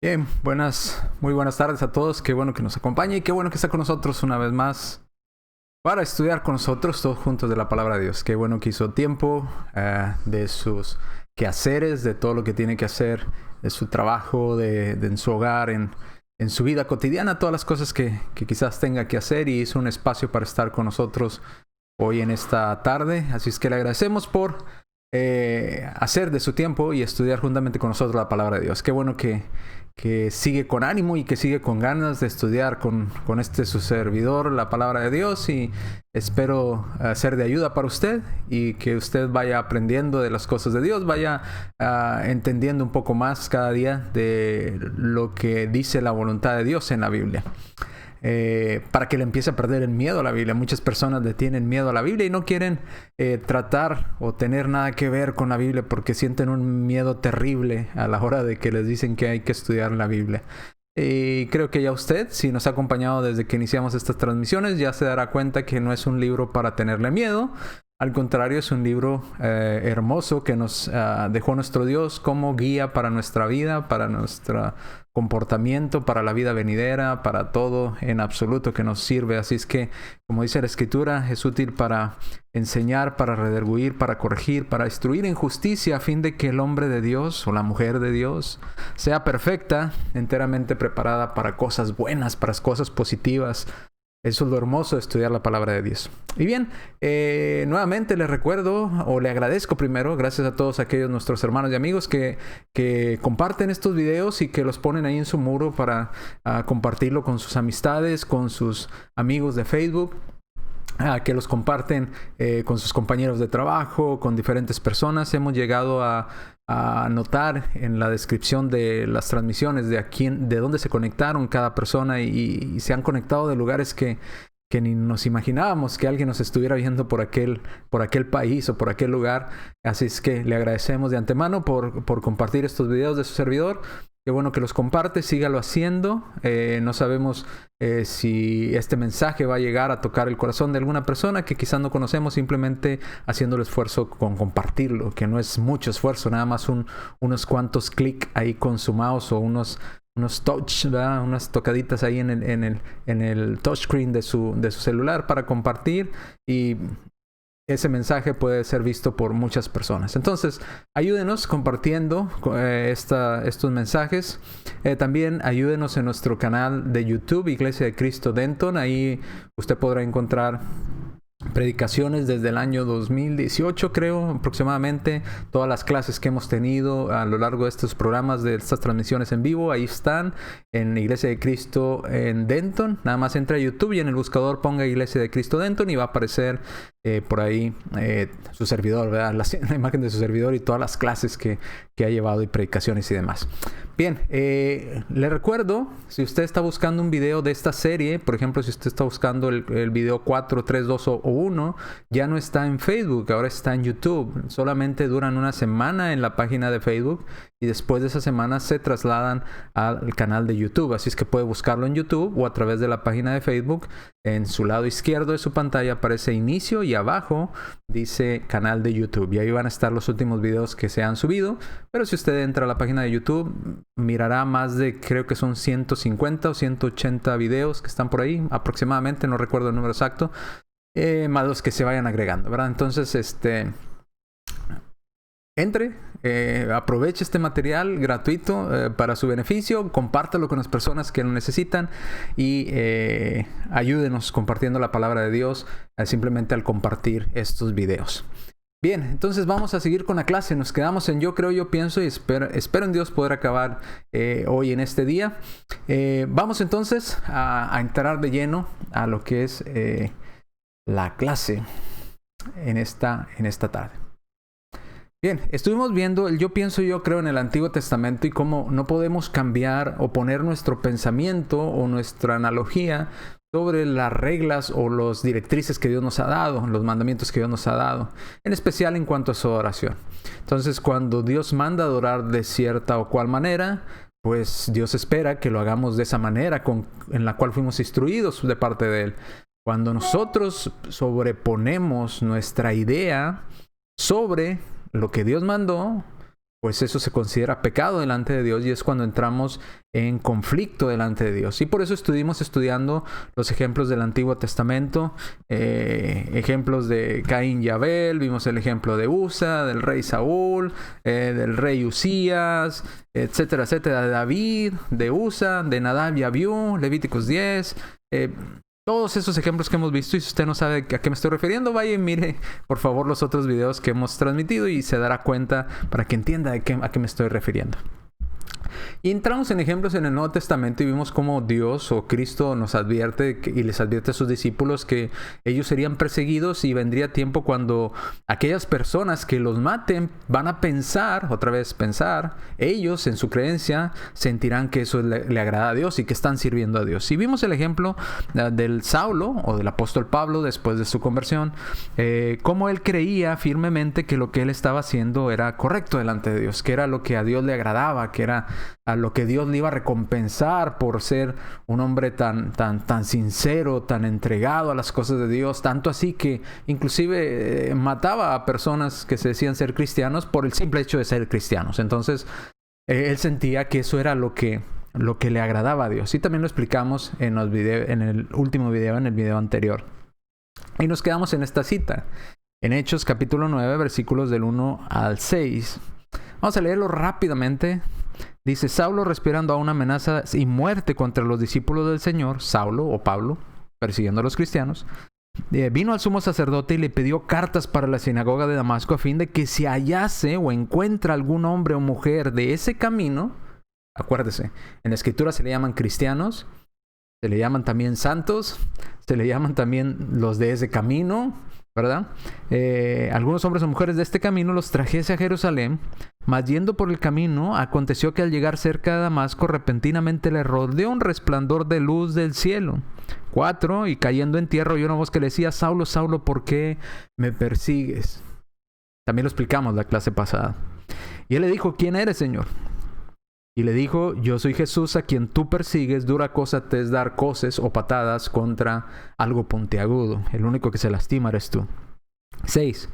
Bien, muy buenas tardes a todos. Qué bueno que nos acompañe y qué bueno que está con nosotros una vez más para estudiar con nosotros todos juntos de la palabra de Dios. Qué bueno que hizo tiempo de sus quehaceres, de todo lo que tiene que hacer, de su trabajo, en su hogar, en su vida cotidiana, todas las cosas que quizás tenga que hacer, y hizo un espacio para estar con nosotros hoy en esta tarde. Así es que le agradecemos por hacer de su tiempo y estudiar juntamente con nosotros la palabra de Dios. Qué bueno que sigue con ánimo y que sigue con ganas de estudiar con su servidor la palabra de Dios, y espero ser de ayuda para usted y que usted vaya aprendiendo de las cosas de Dios, vaya entendiendo un poco más cada día de lo que dice la voluntad de Dios en la Biblia. Para que le empiece a perder el miedo a la Biblia. Muchas personas le tienen miedo a la Biblia y no quieren tratar o tener nada que ver con la Biblia porque sienten un miedo terrible a la hora de que les dicen que hay que estudiar la Biblia. Y creo que ya usted, si nos ha acompañado desde que iniciamos estas transmisiones, ya se dará cuenta que no es un libro para tenerle miedo. Al contrario, es un libro hermoso que nos dejó nuestro Dios como guía para nuestra vida, para nuestro comportamiento, para la vida venidera, para todo en absoluto que nos sirve. Así es que, como dice la Escritura, es útil para enseñar, para redarguir, para corregir, para instruir en justicia, a fin de que el hombre de Dios o la mujer de Dios sea perfecta, enteramente preparada para cosas buenas, para cosas positivas. Eso es lo hermoso de estudiar la palabra de Dios. Y bien, nuevamente les recuerdo, o le agradezco primero, gracias a todos aquellos nuestros hermanos y amigos que comparten estos videos y que los ponen ahí en su muro para compartirlo con sus amistades, con sus amigos de Facebook. Que los comparten con sus compañeros de trabajo, con diferentes personas. Hemos llegado a notar en la descripción de las transmisiones de dónde se conectaron cada persona, y se han conectado de lugares que ni nos imaginábamos que alguien nos estuviera viendo por aquel país o por aquel lugar. Así es que le agradecemos de antemano por compartir estos videos de su servidor. Qué bueno que los comparte, sígalo haciendo. No sabemos si este mensaje va a llegar a tocar el corazón de alguna persona que quizás no conocemos, simplemente haciendo el esfuerzo con compartirlo, que no es mucho esfuerzo, nada más unos cuantos clics ahí con su mouse o unos touch, ¿verdad? Unas tocaditas ahí en el touchscreen de su celular para compartir, y ese mensaje puede ser visto por muchas personas. Entonces, ayúdenos compartiendo estos mensajes. También ayúdenos en nuestro canal de YouTube, Iglesia de Cristo Denton. Ahí usted podrá encontrar predicaciones desde el año 2018, creo, aproximadamente. Todas las clases que hemos tenido a lo largo de estos programas, de estas transmisiones en vivo, ahí están en Iglesia de Cristo en Denton. Nada más entra a YouTube y en el buscador ponga Iglesia de Cristo Denton y va a aparecer por ahí su servidor, ¿verdad? La imagen de su servidor y todas las clases que ha llevado y predicaciones y demás. Bien, le recuerdo, si usted está buscando un video de esta serie, por ejemplo, si usted está buscando el video 4, 3, 2 o 1, ya no está en Facebook, ahora está en YouTube. Solamente duran una semana en la página de Facebook y después de esa semana se trasladan al canal de YouTube. Así es que puede buscarlo en YouTube o a través de la página de Facebook. En su lado izquierdo de su pantalla aparece inicio y abajo dice canal de YouTube. Y ahí van a estar los últimos videos que se han subido. Pero si usted entra a la página de YouTube, mirará más de, creo que son 150 o 180 videos que están por ahí aproximadamente, no recuerdo el número exacto, más los que se vayan agregando, ¿verdad? Entonces, entre, aproveche este material gratuito para su beneficio, compártalo con las personas que lo necesitan y ayúdenos compartiendo la palabra de Dios simplemente al compartir estos videos. Bien, entonces vamos a seguir con la clase. Nos quedamos en yo creo, yo pienso y espero en Dios poder acabar hoy en este día. Vamos entonces a entrar de lleno a lo que es la clase en esta tarde. Bien, estuvimos viendo el yo pienso, yo creo en el Antiguo Testamento y cómo no podemos cambiar o poner nuestro pensamiento o nuestra analogía sobre las reglas o las directrices que Dios nos ha dado, los mandamientos que Dios nos ha dado, en especial en cuanto a su adoración. Entonces, cuando Dios manda adorar de cierta o cual manera, pues Dios espera que lo hagamos de esa manera en la cual fuimos instruidos de parte de Él. Cuando nosotros sobreponemos nuestra idea sobre lo que Dios mandó, pues eso se considera pecado delante de Dios y es cuando entramos en conflicto delante de Dios. Y por eso estuvimos estudiando los ejemplos del Antiguo Testamento, ejemplos de Caín y Abel, vimos el ejemplo de Usa, del rey Saúl, del rey Usías, etcétera, etcétera, de David, de Usa, de Nadab y Abiú, Levíticos 10, todos esos ejemplos que hemos visto. Y si usted no sabe a qué me estoy refiriendo, vaya y mire por favor los otros videos que hemos transmitido y se dará cuenta para que entienda a qué me estoy refiriendo. Y entramos en ejemplos en el Nuevo Testamento y vimos cómo Dios o Cristo nos advierte y les advierte a sus discípulos que ellos serían perseguidos y vendría tiempo cuando aquellas personas que los maten van a pensar, otra vez pensar, ellos en su creencia sentirán que eso le agrada a Dios y que están sirviendo a Dios. Y vimos el ejemplo del Saulo o del apóstol Pablo después de su conversión, cómo él creía firmemente que lo que él estaba haciendo era correcto delante de Dios, que era lo que a Dios le agradaba, que era a lo que Dios le iba a recompensar por ser un hombre tan sincero, tan entregado a las cosas de Dios, tanto así que inclusive mataba a personas que se decían ser cristianos por el simple hecho de ser cristianos. Entonces él sentía que eso era lo que le agradaba a Dios. Y también lo explicamos en el último video, en el video anterior. Y nos quedamos en esta cita, en Hechos capítulo 9, versículos del 1 al 6. Vamos a leerlo rápidamente. Dice: Saulo, respirando aún amenaza y muerte contra los discípulos del Señor, Saulo o Pablo, persiguiendo a los cristianos, vino al sumo sacerdote y le pidió cartas para la sinagoga de Damasco a fin de que si hallase o encuentra algún hombre o mujer de ese camino. Acuérdese, en la escritura se le llaman cristianos, se le llaman también santos, se le llaman también los de ese camino, ¿verdad? Algunos hombres o mujeres de este camino los trajese a Jerusalén, mas yendo por el camino, aconteció que al llegar cerca de Damasco, repentinamente le rodeó un resplandor de luz del cielo. 4, y cayendo en tierra oyó una voz que le decía: Saulo, Saulo, ¿por qué me persigues? También lo explicamos la clase pasada. Y él le dijo: ¿quién eres, Señor? Y le dijo: yo soy Jesús a quien tú persigues. Dura cosa te es dar coces o patadas contra algo puntiagudo. El único que se lastima eres tú. 6.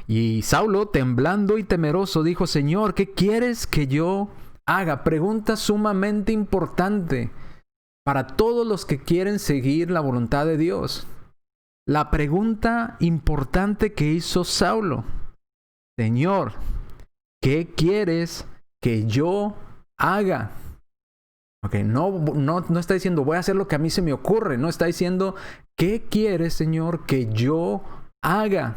Y Saulo, temblando y temeroso, dijo: Señor, ¿qué quieres que yo haga? Pregunta sumamente importante para todos los que quieren seguir la voluntad de Dios. La pregunta importante que hizo Saulo: Señor, ¿qué quieres que yo haga? Okay, no está diciendo voy a hacer lo que a mí se me ocurre. No, está diciendo ¿qué quieres, Señor, que yo haga?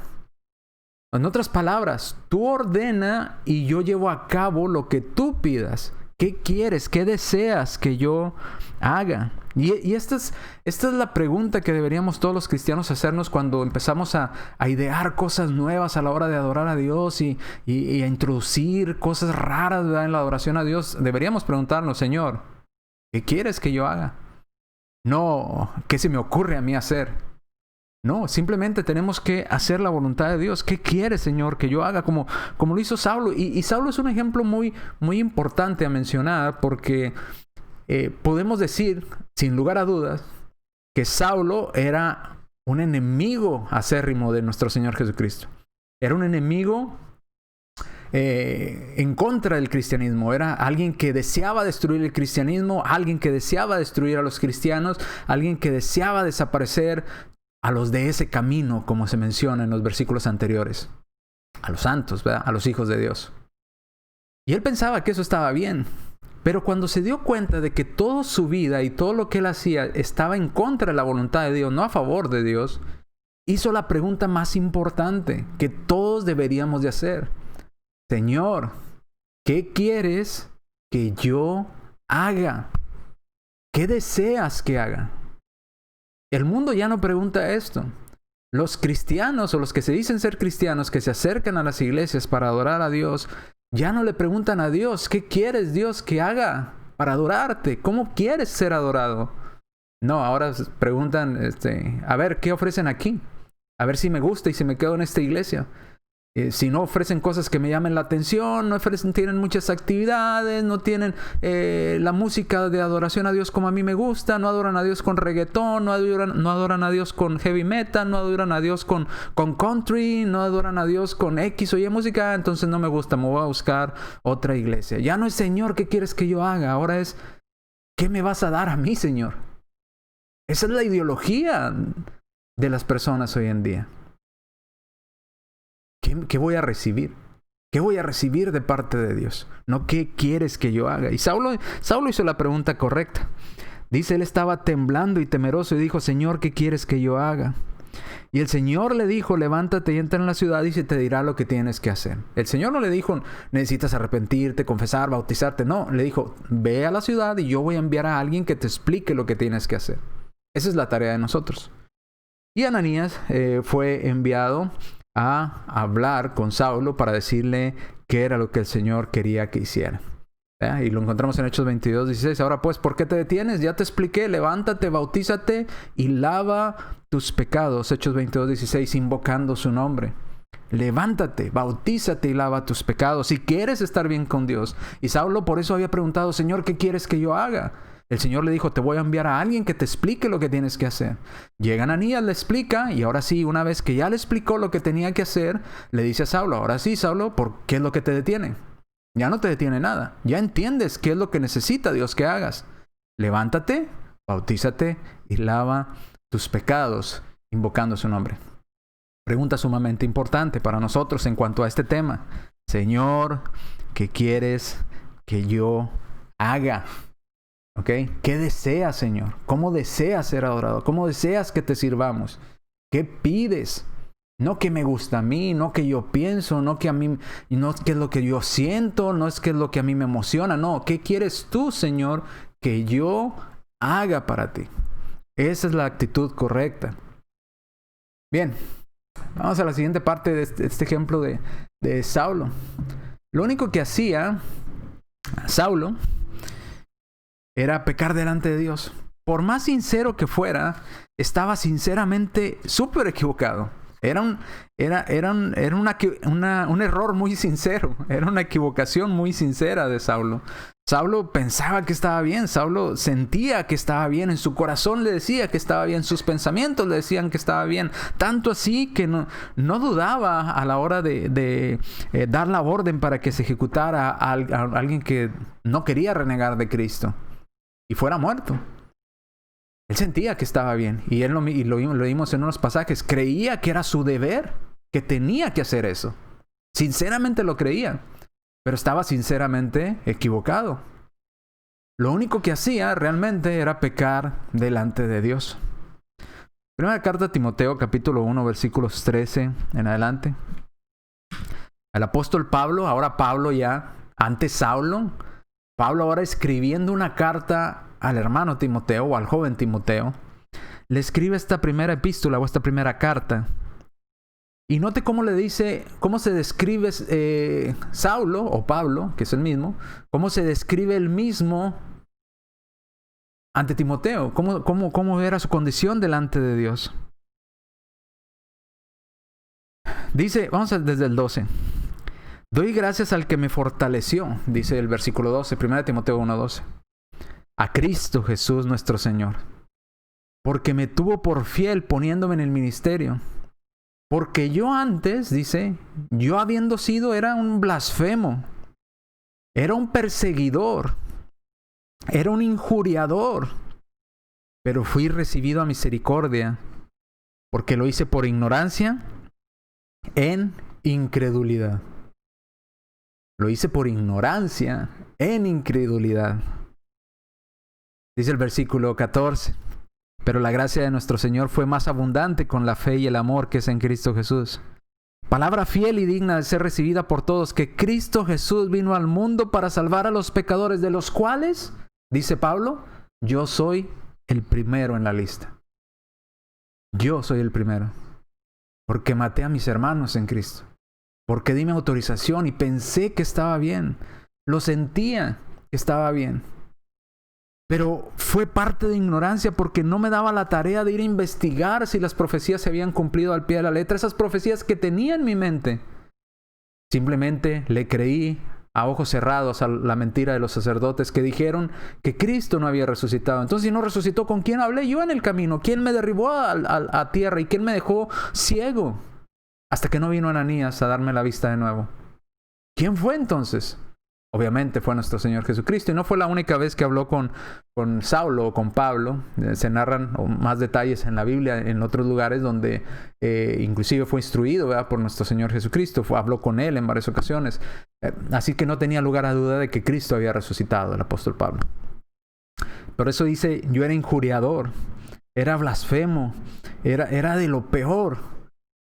En otras palabras, tú ordena y yo llevo a cabo lo que tú pidas. ¿Qué quieres? ¿Qué deseas que yo haga? Y esta es la pregunta que deberíamos todos los cristianos hacernos cuando empezamos a idear cosas nuevas a la hora de adorar a Dios y a introducir cosas raras, ¿verdad?, en la adoración a Dios. Deberíamos preguntarnos: Señor, ¿qué quieres que yo haga? No, ¿qué se me ocurre a mí hacer? No, simplemente tenemos que hacer la voluntad de Dios. ¿Qué quieres, Señor, que yo haga? Como lo hizo Saulo. Y Saulo es un ejemplo muy, muy importante a mencionar porque podemos decir, sin lugar a dudas, que Saulo era un enemigo acérrimo de nuestro Señor Jesucristo. Era un enemigo en contra del cristianismo. Era alguien que deseaba destruir el cristianismo, alguien que deseaba destruir a los cristianos, alguien que deseaba desaparecer a los de ese camino, como se menciona en los versículos anteriores, a los santos, ¿verdad?, a los hijos de Dios. Y él pensaba que eso estaba bien, pero cuando se dio cuenta de que toda su vida y todo lo que él hacía estaba en contra de la voluntad de Dios, no a favor de Dios, hizo la pregunta más importante que todos deberíamos de hacer: Señor, ¿qué quieres que yo haga? ¿Qué deseas que haga? El mundo ya no pregunta esto. Los cristianos o los que se dicen ser cristianos, que se acercan a las iglesias para adorar a Dios, ya no le preguntan a Dios: ¿qué quieres, Dios, que haga para adorarte? ¿Cómo quieres ser adorado? No, ahora preguntan, a ver, ¿qué ofrecen aquí? A ver si me gusta y si me quedo en esta iglesia. Si no ofrecen cosas que me llamen la atención, no tienen muchas actividades, no tienen la música de adoración a Dios como a mí me gusta, no adoran a Dios con reggaetón, no adoran a Dios con heavy metal, no adoran a Dios con country, no adoran a Dios con X o Y música, entonces no me gusta, me voy a buscar otra iglesia. Ya no es Señor, ¿qué quieres que yo haga? Ahora es, ¿qué me vas a dar a mí, Señor? Esa es la ideología de las personas hoy en día. ¿Qué voy a recibir? ¿Qué voy a recibir de parte de Dios? No, ¿qué quieres que yo haga? Y Saulo hizo la pregunta correcta. Dice, él estaba temblando y temeroso y dijo, Señor, ¿qué quieres que yo haga? Y el Señor le dijo, levántate y entra en la ciudad y se te dirá lo que tienes que hacer. El Señor no le dijo, necesitas arrepentirte, confesar, bautizarte. No, le dijo, ve a la ciudad y yo voy a enviar a alguien que te explique lo que tienes que hacer. Esa es la tarea de nosotros. Y Ananías fue enviado a hablar con Saulo para decirle qué era lo que el Señor quería que hiciera. Y lo encontramos en Hechos 22:16. Ahora pues, ¿por qué te detienes? Ya te expliqué, levántate, bautízate y lava tus pecados. Hechos 22:16, invocando su nombre. Levántate, bautízate y lava tus pecados si quieres estar bien con Dios. Y Saulo por eso había preguntado, Señor, ¿qué quieres que yo haga? El Señor le dijo, te voy a enviar a alguien que te explique lo que tienes que hacer. Llega Ananías, le explica, y ahora sí, una vez que ya le explicó lo que tenía que hacer, le dice a Saulo, ahora sí, Saulo, ¿por qué es lo que te detiene? Ya no te detiene nada. Ya entiendes qué es lo que necesita Dios que hagas. Levántate, bautízate y lava tus pecados, invocando su nombre. Pregunta sumamente importante para nosotros en cuanto a este tema. Señor, ¿qué quieres que yo haga? ¿Ok? ¿Qué deseas, Señor? ¿Cómo deseas ser adorado? ¿Cómo deseas que te sirvamos? ¿Qué pides? No que me gusta a mí, no que yo pienso, no que a mí, no que es lo que yo siento, no es que es lo que a mí me emociona, no. ¿Qué quieres tú, Señor, que yo haga para ti? Esa es la actitud correcta. Bien, vamos a la siguiente parte de este ejemplo de Saulo. Lo único que hacía Saulo era pecar delante de Dios. Por más sincero que fuera, estaba sinceramente súper equivocado. Era un error muy sincero. Era una equivocación muy sincera de Saulo. Saulo pensaba que estaba bien. Saulo sentía que estaba bien. En su corazón le decía que estaba bien. Sus pensamientos le decían que estaba bien. Tanto así que no dudaba a la hora de dar la orden para que se ejecutara a alguien que no quería renegar de Cristo y fuera muerto. Él sentía que estaba bien. Y lo vimos en unos pasajes. Creía que era su deber, que tenía que hacer eso. Sinceramente lo creía. Pero estaba sinceramente equivocado. Lo único que hacía realmente era pecar delante de Dios. Primera carta a Timoteo, capítulo 1, versículos 13 en adelante. El apóstol Pablo, ahora Pablo ya, antes Saulo, Pablo ahora escribiendo una carta al hermano Timoteo o al joven Timoteo, le escribe esta primera epístola o esta primera carta. Y note cómo le dice, cómo se describe Saulo o Pablo, que es el mismo, cómo se describe el mismo ante Timoteo, cómo era su condición delante de Dios. Dice, vamos desde el 12. Doy gracias al que me fortaleció, dice el versículo 12, 1 Timoteo 1:12. A Cristo Jesús nuestro Señor, porque me tuvo por fiel poniéndome en el ministerio. Porque yo antes, dice, yo habiendo sido, era un blasfemo, era un perseguidor, era un injuriador, pero fui recibido a misericordia, porque lo hice por ignorancia en incredulidad. Lo hice por ignorancia en incredulidad. Dice el versículo 14. Pero la gracia de nuestro Señor fue más abundante con la fe y el amor que es en Cristo Jesús. Palabra fiel y digna de ser recibida por todos, que Cristo Jesús vino al mundo para salvar a los pecadores, de los cuales, dice Pablo, yo soy el primero en la lista. Yo soy el primero. Porque maté a mis hermanos en Cristo. Porque di mi autorización y pensé que estaba bien. Lo sentía que estaba bien. Pero fue parte de ignorancia porque no me daba la tarea de ir a investigar si las profecías se habían cumplido al pie de la letra. Esas profecías que tenía en mi mente, Simplemente le creí a ojos cerrados a la mentira de los sacerdotes que dijeron que Cristo no había resucitado. Entonces, si no resucitó, ¿con quién hablé yo en el camino? ¿Quién me derribó a tierra? ¿Y quién me dejó ciego? Hasta que no vino Ananías a darme la vista de nuevo. ¿Quién fue entonces? Obviamente fue nuestro Señor Jesucristo. Y no fue la única vez que habló con Saulo o con Pablo. Se narran más detalles en la Biblia, en otros lugares donde inclusive fue instruido, ¿verdad?, por nuestro Señor Jesucristo. Habló con él en varias ocasiones. Así que no tenía lugar a duda de que Cristo había resucitado, el apóstol Pablo. Por eso dice, yo era injuriador, era blasfemo, era de lo peor.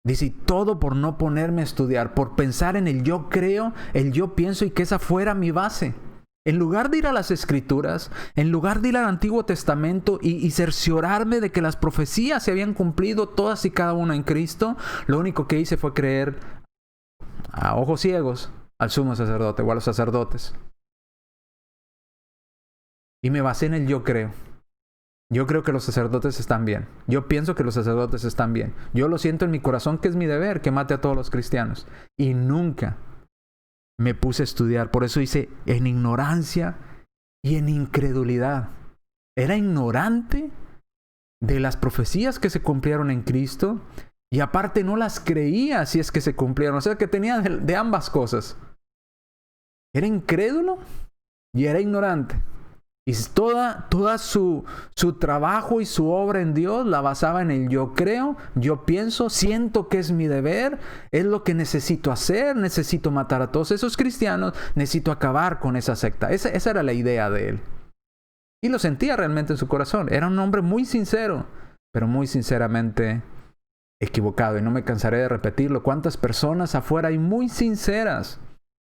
Dice, y todo por no ponerme a estudiar, por pensar en el yo creo, el yo pienso y que esa fuera mi base. En lugar de ir a las Escrituras, en lugar de ir al Antiguo Testamento y cerciorarme de que las profecías se habían cumplido todas y cada una en Cristo, lo único que hice fue creer a ojos ciegos al sumo sacerdote o a los sacerdotes. Y me basé en el yo creo. Yo creo que los sacerdotes están bien. Yo pienso que los sacerdotes están bien. Yo lo siento en mi corazón que es mi deber que mate a todos los cristianos. Y nunca me puse a estudiar. Por eso hice en ignorancia y en incredulidad. Era ignorante de las profecías que se cumplieron en Cristo. Y aparte no las creía si es que se cumplieron. O sea que tenía de ambas cosas. Era incrédulo y era ignorante. Y toda su trabajo y su obra en Dios la basaba en el yo creo, yo pienso, siento que es mi deber, es lo que necesito hacer, necesito matar a todos esos cristianos, necesito acabar con esa secta. Esa era la idea de él. Y lo sentía realmente en su corazón. Era un hombre muy sincero, pero muy sinceramente equivocado. Y no me cansaré de repetirlo. ¿Cuántas personas afuera hay muy sinceras?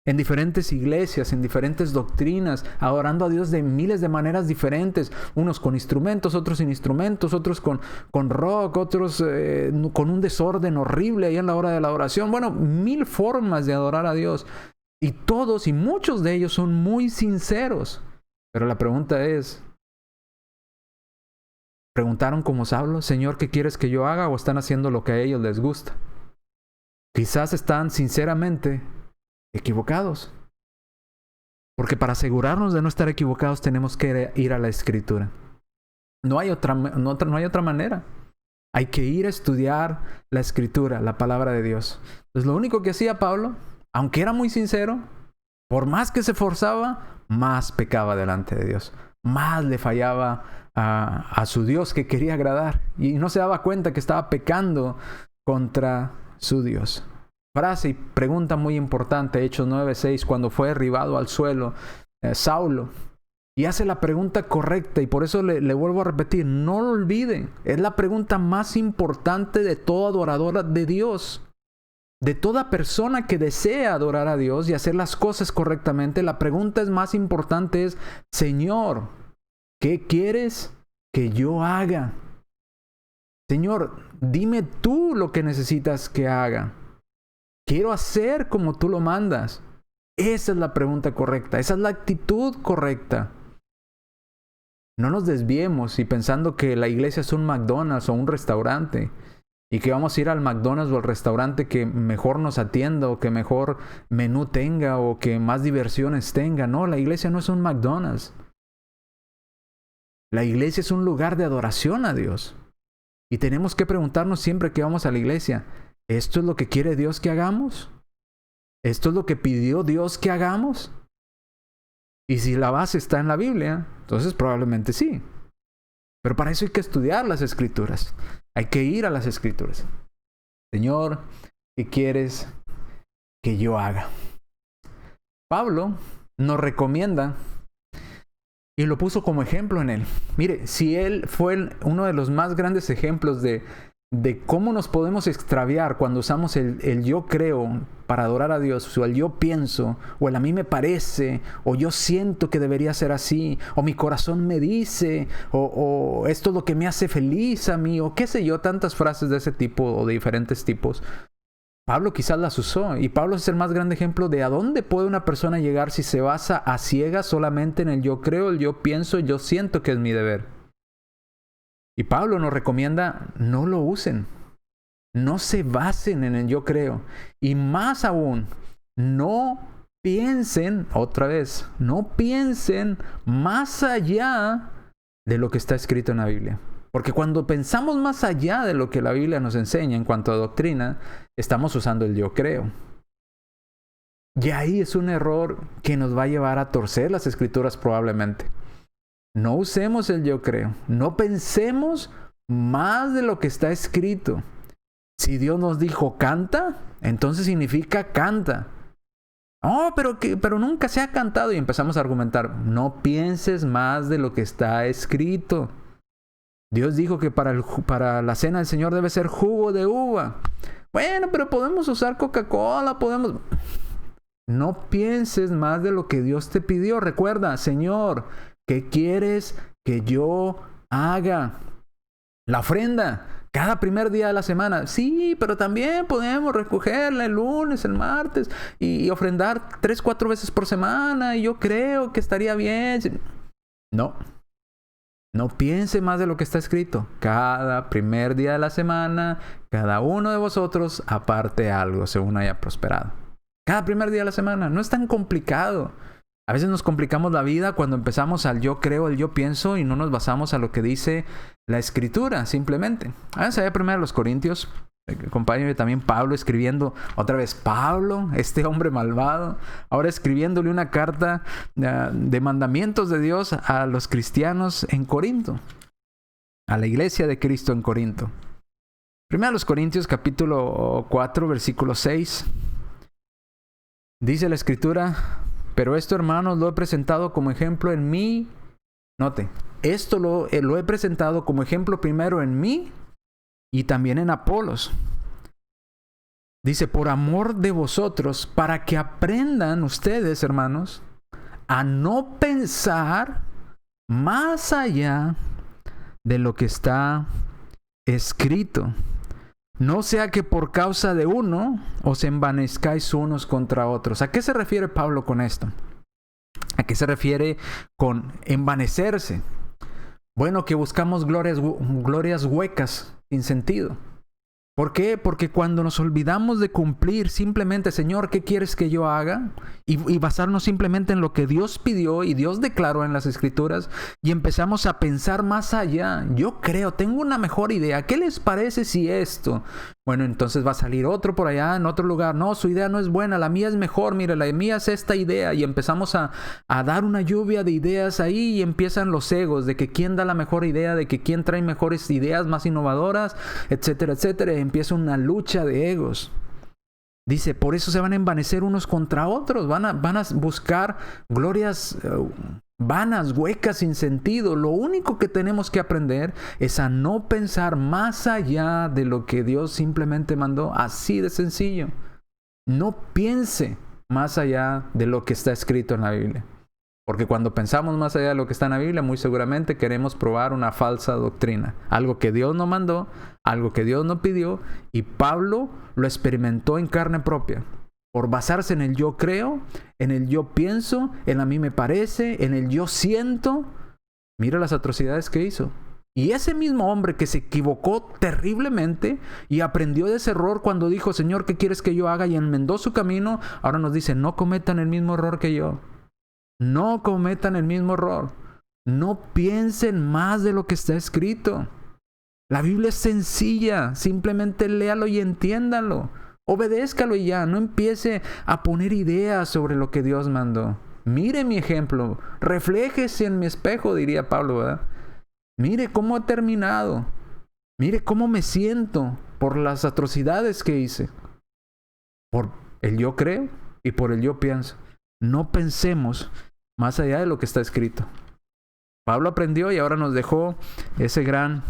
En diferentes iglesias, en diferentes doctrinas, adorando a Dios de miles de maneras diferentes. Unos con instrumentos, otros sin instrumentos, otros con rock, otros con un desorden horrible ahí en la hora de la adoración. Bueno, 1000 formas de adorar a Dios. Y todos y muchos de ellos son muy sinceros. Pero la pregunta es, ¿preguntaron como Saulo, Señor, ¿qué quieres que yo haga? ¿O están haciendo lo que a ellos les gusta? Quizás están sinceramente equivocados. Porque para asegurarnos de no estar equivocados tenemos que ir a la Escritura. No hay otra manera. Hay que ir a estudiar la Escritura, la palabra de Dios. Entonces lo único que hacía Pablo, aunque era muy sincero, por más que se esforzaba, más pecaba delante de Dios. Más le fallaba a su Dios que quería agradar. Y no se daba cuenta que estaba pecando contra su Dios. Frase y pregunta muy importante, Hechos 9:6, cuando fue derribado al suelo Saulo, y hace la pregunta correcta, y por eso le vuelvo a repetir, no lo olviden, es la pregunta más importante de todo adorador de Dios, de toda persona que desea adorar a Dios y hacer las cosas correctamente. La pregunta más importante es, Señor, ¿qué quieres que yo haga? Señor, dime tú lo que necesitas que haga. Quiero hacer como tú lo mandas. Esa es la pregunta correcta. Esa es la actitud correcta. No nos desviemos y pensando que la iglesia es un McDonald's o un restaurante y que vamos a ir al McDonald's o al restaurante que mejor nos atienda o que mejor menú tenga o que más diversiones tenga. No, la iglesia no es un McDonald's. La iglesia es un lugar de adoración a Dios. Y tenemos que preguntarnos siempre que vamos a la iglesia, ¿esto es lo que quiere Dios que hagamos? ¿Esto es lo que pidió Dios que hagamos? Y si la base está en la Biblia, entonces probablemente sí. Pero para eso hay que estudiar las Escrituras. Hay que ir a las Escrituras. Señor, ¿qué quieres que yo haga? Pablo nos recomienda, y lo puso como ejemplo en él. Mire, si él fue uno de los más grandes ejemplos de cómo nos podemos extraviar cuando usamos el yo creo para adorar a Dios, o el yo pienso, o el a mí me parece, o yo siento que debería ser así, o mi corazón me dice, o esto es lo que me hace feliz a mí, o qué sé yo, tantas frases de ese tipo o de diferentes tipos. Pablo quizás las usó, y Pablo es el más grande ejemplo de a dónde puede una persona llegar si se basa a ciegas solamente en el yo creo, el yo pienso, yo siento que es mi deber. Y Pablo nos recomienda, no lo usen, no se basen en el yo creo. Y más aún, no piensen, otra vez, no piensen más allá de lo que está escrito en la Biblia. Porque cuando pensamos más allá de lo que la Biblia nos enseña en cuanto a doctrina, estamos usando el yo creo. Y ahí es un error que nos va a llevar a torcer las escrituras probablemente. No usemos el yo creo. No pensemos más de lo que está escrito. Si Dios nos dijo canta, entonces significa canta. Oh, pero nunca se ha cantado. Y empezamos a argumentar. No pienses más de lo que está escrito. Dios dijo que para la cena del Señor debe ser jugo de uva. Bueno, pero podemos usar Coca-Cola, podemos... No pienses más de lo que Dios te pidió. Recuerda, Señor, ¿qué quieres que yo haga? La ofrenda, cada primer día de la semana. Sí, pero también podemos recogerla el lunes, el martes y ofrendar 3-4 veces por semana. Y yo creo que estaría bien. No piense más de lo que está escrito. Cada primer día de la semana, cada uno de vosotros aparte algo según haya prosperado. Cada primer día de la semana. No es tan complicado. A veces nos complicamos la vida cuando empezamos al yo creo, el yo pienso y no nos basamos a lo que dice la Escritura, simplemente. Vamos a ver primero a los Corintios. Acompáñame también Pablo escribiendo, otra vez Pablo, este hombre malvado, ahora escribiéndole una carta de mandamientos de Dios a los cristianos en Corinto, a la iglesia de Cristo en Corinto. Primero a los Corintios capítulo 4, versículo 6. Dice la Escritura, pero esto, hermanos, lo he presentado como ejemplo en mí. Note, esto lo he presentado como ejemplo primero en mí y también en Apolos. Dice, por amor de vosotros, para que aprendan ustedes, hermanos, a no pensar más allá de lo que está escrito. No sea que por causa de uno os envanezcáis unos contra otros. ¿A qué se refiere Pablo con esto? ¿A qué se refiere con envanecerse? Bueno, que buscamos glorias huecas, sin sentido. ¿Por qué? Porque cuando nos olvidamos de cumplir simplemente, Señor, ¿qué quieres que yo haga? Y basarnos simplemente en lo que Dios pidió y Dios declaró en las Escrituras y empezamos a pensar más allá. Yo creo, tengo una mejor idea. ¿Qué les parece si esto? Bueno, entonces va a salir otro por allá en otro lugar. No, su idea no es buena, la mía es mejor. Mire, la mía es esta idea. Y empezamos a dar una lluvia de ideas ahí y empiezan los egos de que quién da la mejor idea, de que quién trae mejores ideas más innovadoras, etcétera, etcétera. Y empieza una lucha de egos. Dice, por eso se van a envanecer unos contra otros. Van a buscar glorias vanas, huecas, sin sentido. Lo único que tenemos que aprender es a no pensar más allá de lo que Dios simplemente mandó. Así de sencillo. No piense más allá de lo que está escrito en la Biblia. Porque cuando pensamos más allá de lo que está en la Biblia, muy seguramente queremos probar una falsa doctrina. Algo que Dios no mandó, algo que Dios no pidió. Y Pablo lo experimentó en carne propia. Por basarse en el yo creo, en el yo pienso, en a mí me parece, en el yo siento. Mira las atrocidades que hizo. Y ese mismo hombre que se equivocó terriblemente y aprendió de ese error cuando dijo, Señor, ¿qué quieres que yo haga? Y enmendó su camino, ahora nos dice, no cometan el mismo error que yo. No cometan el mismo error. No piensen más de lo que está escrito. La Biblia es sencilla. Simplemente léalo y entiéndalo. Obedézcalo y ya. No empiece a poner ideas sobre lo que Dios mandó. Mire mi ejemplo. Refléjese en mi espejo, diría Pablo, ¿verdad? Mire cómo he terminado. Mire cómo me siento por las atrocidades que hice. Por el yo creo y por el yo pienso. No pensemos más allá de lo que está escrito. Pablo aprendió y ahora nos dejó esa gran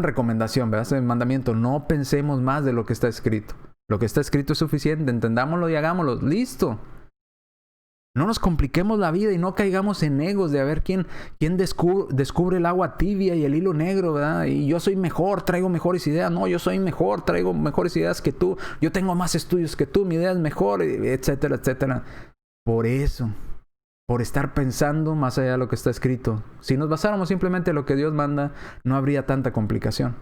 recomendación, ¿verdad? Ese mandamiento. No pensemos más de lo que está escrito. Lo que está escrito es suficiente. Entendámoslo y hagámoslo. ¡Listo! No nos compliquemos la vida y no caigamos en egos de a ver quién descubre el agua tibia y el hilo negro, ¿verdad? Y yo soy mejor, traigo mejores ideas. No, yo soy mejor, traigo mejores ideas que tú. Yo tengo más estudios que tú, mi idea es mejor, etcétera, etcétera. Por eso, por estar pensando más allá de lo que está escrito. Si nos basáramos simplemente en lo que Dios manda, no habría tanta complicación.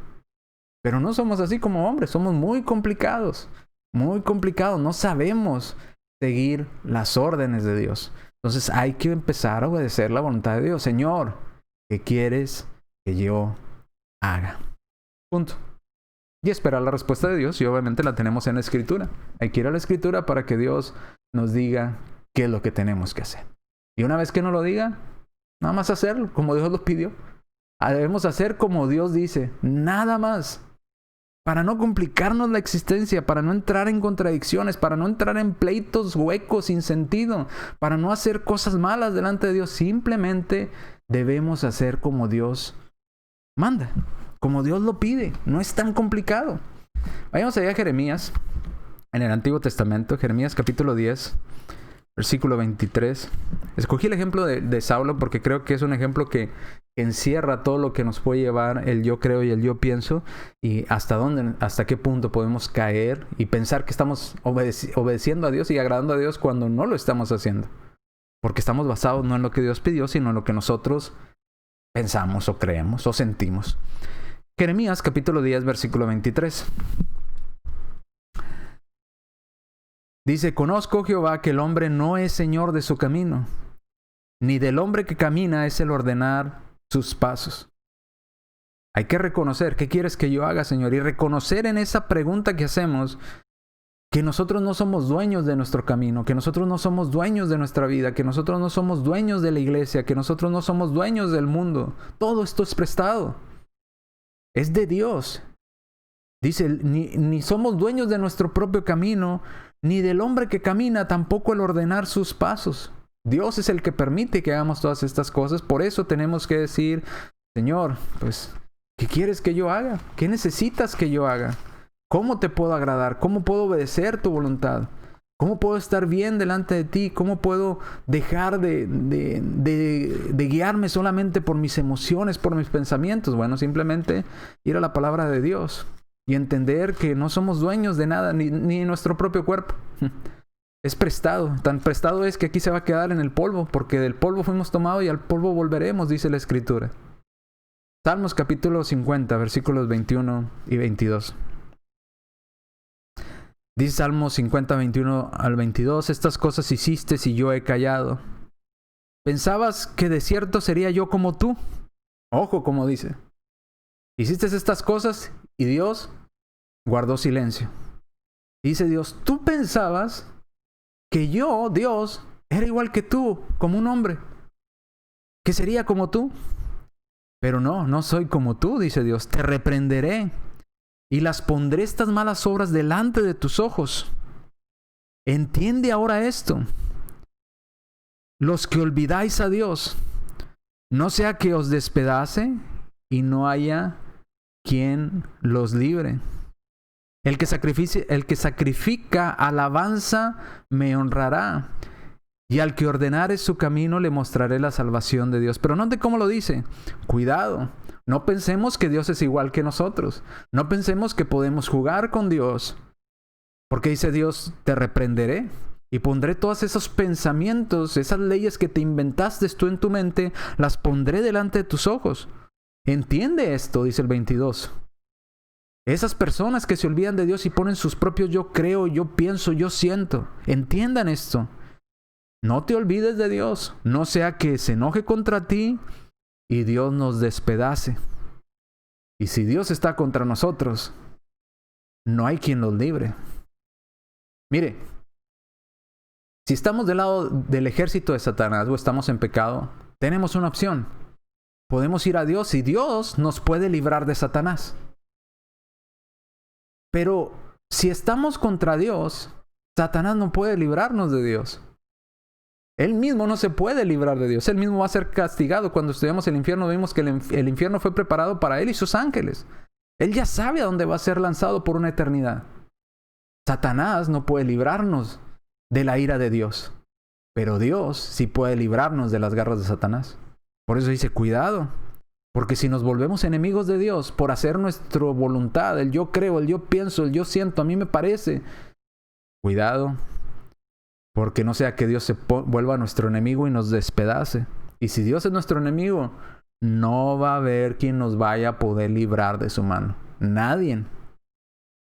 Pero no somos así como hombres, somos muy complicados. muy complicado. No sabemos seguir las órdenes de Dios. Entonces hay que empezar a obedecer la voluntad de Dios. Señor, ¿qué quieres que yo haga? Punto. Y esperar la respuesta de Dios, y obviamente la tenemos en la Escritura. Hay que ir a la Escritura para que Dios nos diga qué es lo que tenemos que hacer. Y una vez que nos lo diga, nada más hacerlo como Dios lo pidió. Debemos hacer como Dios dice, nada más. Para no complicarnos la existencia, para no entrar en contradicciones, para no entrar en pleitos huecos sin sentido, para no hacer cosas malas delante de Dios. Simplemente debemos hacer como Dios manda, como Dios lo pide. No es tan complicado. Vayamos allá a Jeremías, en el Antiguo Testamento, Jeremías capítulo 10, versículo 23. Escogí el ejemplo de Saulo porque creo que es un ejemplo que encierra todo lo que nos puede llevar el yo creo y el yo pienso, y hasta qué punto podemos caer y pensar que estamos obedeciendo a Dios y agradando a Dios cuando no lo estamos haciendo. Porque estamos basados no en lo que Dios pidió, sino en lo que nosotros pensamos o creemos o sentimos. Jeremías capítulo 10, versículo 23. Dice, conozco, Jehová, que el hombre no es señor de su camino, ni del hombre que camina es el ordenar sus pasos. Hay que reconocer, ¿qué quieres que yo haga, Señor? Y reconocer en esa pregunta que hacemos que nosotros no somos dueños de nuestro camino, que nosotros no somos dueños de nuestra vida, que nosotros no somos dueños de la iglesia, que nosotros no somos dueños del mundo. Todo esto es prestado. Es de Dios. Dice, ni somos dueños de nuestro propio camino, ni del hombre que camina, tampoco el ordenar sus pasos. Dios es el que permite que hagamos todas estas cosas. Por eso tenemos que decir, Señor, pues, ¿qué quieres que yo haga? ¿Qué necesitas que yo haga? ¿Cómo te puedo agradar? ¿Cómo puedo obedecer tu voluntad? ¿Cómo puedo estar bien delante de ti? ¿Cómo puedo dejar de guiarme solamente por mis emociones, por mis pensamientos? Bueno, simplemente ir a la palabra de Dios y entender que no somos dueños de nada, ni nuestro propio cuerpo. Es prestado. Tan prestado es que aquí se va a quedar en el polvo, porque del polvo fuimos tomados y al polvo volveremos, dice la Escritura. Salmos capítulo 50, versículos 21 y 22. Dice Salmos 50, 21 al 22, estas cosas hiciste y yo he callado. ¿Pensabas que de cierto sería yo como tú? Ojo, como dice. Hiciste estas cosas y Dios guardó silencio. Dice Dios, tú pensabas que yo, Dios, era igual que tú, como un hombre, que sería como tú. Pero no soy como tú, dice Dios. Te reprenderé y las pondré estas malas obras delante de tus ojos. Entiende ahora esto. Los que olvidáis a Dios, no sea que os despedace y no haya quien los libre. El que sacrifica alabanza me honrará, y al que ordenare su camino le mostraré la salvación de Dios. Pero note cómo lo dice. Cuidado, no pensemos que Dios es igual que nosotros. No pensemos que podemos jugar con Dios. Porque dice Dios, te reprenderé y pondré todos esos pensamientos, esas leyes que te inventaste tú en tu mente, las pondré delante de tus ojos. Entiende esto, dice el 22. Esas personas que se olvidan de Dios y ponen sus propios yo creo, yo pienso, yo siento. Entiendan esto. No te olvides de Dios, no sea que se enoje contra ti y Dios nos despedace. Y si Dios está contra nosotros, no hay quien nos libre. Mire, si estamos del lado del ejército de Satanás o estamos en pecado, tenemos una opción. Podemos ir a Dios y Dios nos puede librar de Satanás. Pero si estamos contra Dios, Satanás no puede librarnos de Dios. Él mismo no se puede librar de Dios. Él mismo va a ser castigado. Cuando estudiamos el infierno vimos que el infierno fue preparado para él y sus ángeles. Él ya sabe a dónde va a ser lanzado por una eternidad. Satanás no puede librarnos de la ira de Dios. Pero Dios sí puede librarnos de las garras de Satanás. Por eso dice, cuidado. Porque si nos volvemos enemigos de Dios por hacer nuestra voluntad, el yo creo, el yo pienso, el yo siento, a mí me parece, cuidado. Porque no sea que Dios se vuelva nuestro enemigo y nos despedace. Y si Dios es nuestro enemigo, no va a haber quien nos vaya a poder librar de su mano. Nadie.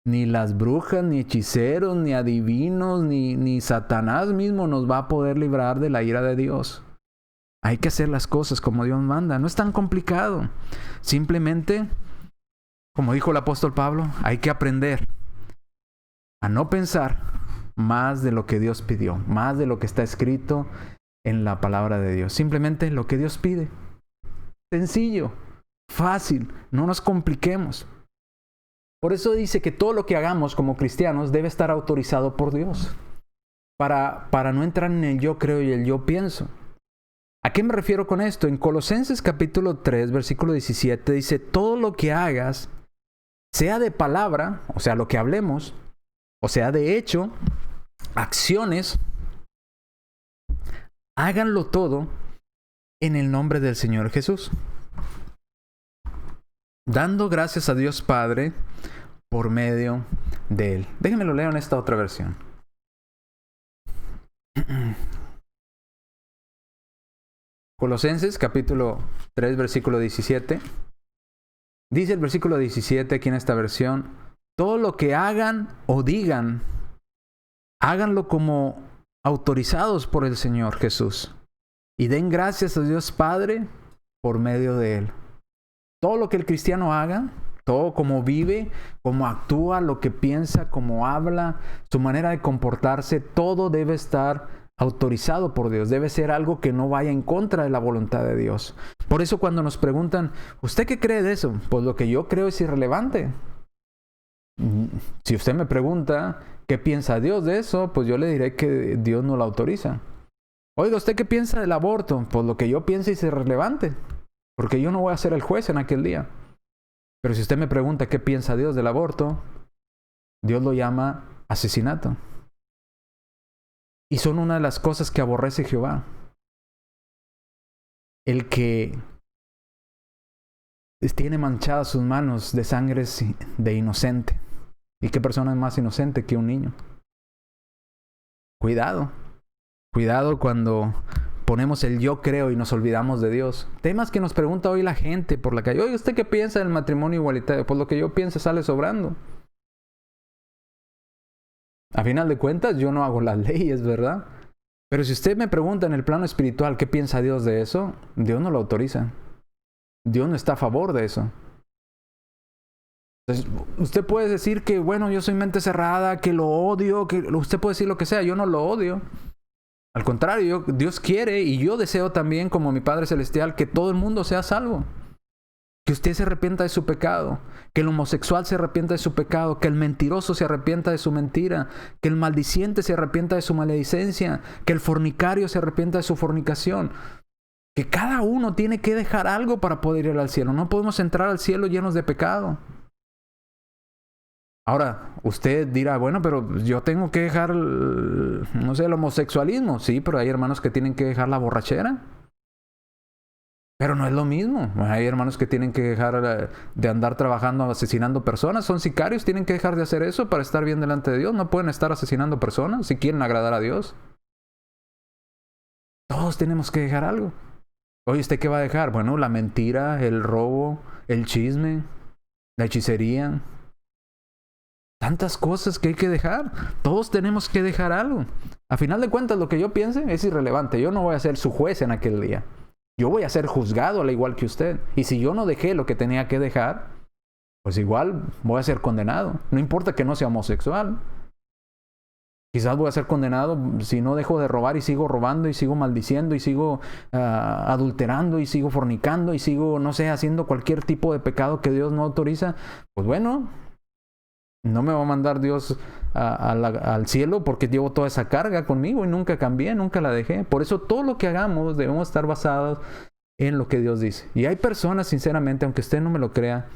Ni las brujas, ni hechiceros, ni adivinos, ni Satanás mismo nos va a poder librar de la ira de Dios. Hay que hacer las cosas como Dios manda. No es tan complicado. Simplemente, como dijo el apóstol Pablo, hay que aprender a no pensar más de lo que Dios pidió, más de lo que está escrito en la palabra de Dios. Simplemente lo que Dios pide. Sencillo, fácil, no nos compliquemos. Por eso dice que todo lo que hagamos como cristianos debe estar autorizado por Dios. Para no entrar en el yo creo y el yo pienso. ¿A qué me refiero con esto? En Colosenses capítulo 3, versículo 17 dice, todo lo que hagas, sea de palabra, o sea, lo que hablemos, o sea, de hecho, acciones, háganlo todo en el nombre del Señor Jesús. Dando gracias a Dios Padre por medio de Él. Déjenme lo leo en esta otra versión. Colosenses capítulo 3 versículo 17. Dice el versículo 17 aquí en esta versión, todo lo que hagan o digan, háganlo como autorizados por el Señor Jesús. Y den gracias a Dios Padre por medio de Él. Todo lo que el cristiano haga, todo como vive, como actúa, lo que piensa, como habla, su manera de comportarse, todo debe estar autorizado por Dios. Debe ser algo que no vaya en contra de la voluntad de Dios. Por eso cuando nos preguntan, ¿usted qué cree de eso? Pues lo que yo creo es irrelevante. Si usted me pregunta, ¿qué piensa Dios de eso? Pues yo le diré que Dios no lo autoriza. Oiga, ¿usted qué piensa del aborto? Pues lo que yo pienso es irrelevante. Porque yo no voy a ser el juez en aquel día. Pero si usted me pregunta qué piensa Dios del aborto, Dios lo llama asesinato. Y son una de las cosas que aborrece Jehová. El que tiene manchadas sus manos de sangre de inocente. ¿Y qué persona es más inocente que un niño? Cuidado. Cuidado cuando ponemos el yo creo y nos olvidamos de Dios. Temas que nos pregunta hoy la gente por la calle. Oye, ¿usted qué piensa del matrimonio igualitario? Pues lo que yo pienso sale sobrando. A final de cuentas, yo no hago las leyes, ¿verdad? Pero si usted me pregunta en el plano espiritual qué piensa Dios de eso, Dios no lo autoriza. Dios no está a favor de eso. Entonces, usted puede decir que, bueno, yo soy mente cerrada, que lo odio, que usted puede decir lo que sea, yo no lo odio. Al contrario, Dios quiere y yo deseo también, como mi Padre Celestial, que todo el mundo sea salvo. Que usted se arrepienta de su pecado, que el homosexual se arrepienta de su pecado, que el mentiroso se arrepienta de su mentira, que el maldiciente se arrepienta de su maledicencia, que el fornicario se arrepienta de su fornicación. Que cada uno tiene que dejar algo para poder ir al cielo. No podemos entrar al cielo llenos de pecado. Ahora, usted dirá, bueno, pero yo tengo que dejar, no sé, el homosexualismo. Sí, pero hay hermanos que tienen que dejar la borrachera. Pero no es lo mismo. Hay hermanos que tienen que dejar de andar trabajando, asesinando personas. Son sicarios, tienen que dejar de hacer eso para estar bien delante de Dios. No pueden estar asesinando personas si quieren agradar a Dios. Todos tenemos que dejar algo. Oye, ¿usted qué va a dejar? Bueno, la mentira, el robo, el chisme, la hechicería. Tantas cosas que hay que dejar. Todos tenemos que dejar algo. A final de cuentas, lo que yo piense es irrelevante. Yo no voy a ser su juez en aquel día. Yo voy a ser juzgado al igual que usted. Y si yo no dejé lo que tenía que dejar, pues igual voy a ser condenado. No importa que no sea homosexual. Quizás voy a ser condenado si no dejo de robar y sigo robando y sigo maldiciendo y sigo adulterando y sigo fornicando y sigo, no sé, haciendo cualquier tipo de pecado que Dios no autoriza. Pues bueno, no me va a mandar Dios al cielo porque llevo toda esa carga conmigo y nunca cambié, nunca la dejé. Por eso todo lo que hagamos debemos estar basados en lo que Dios dice. Y hay personas, sinceramente, aunque usted no me lo crea,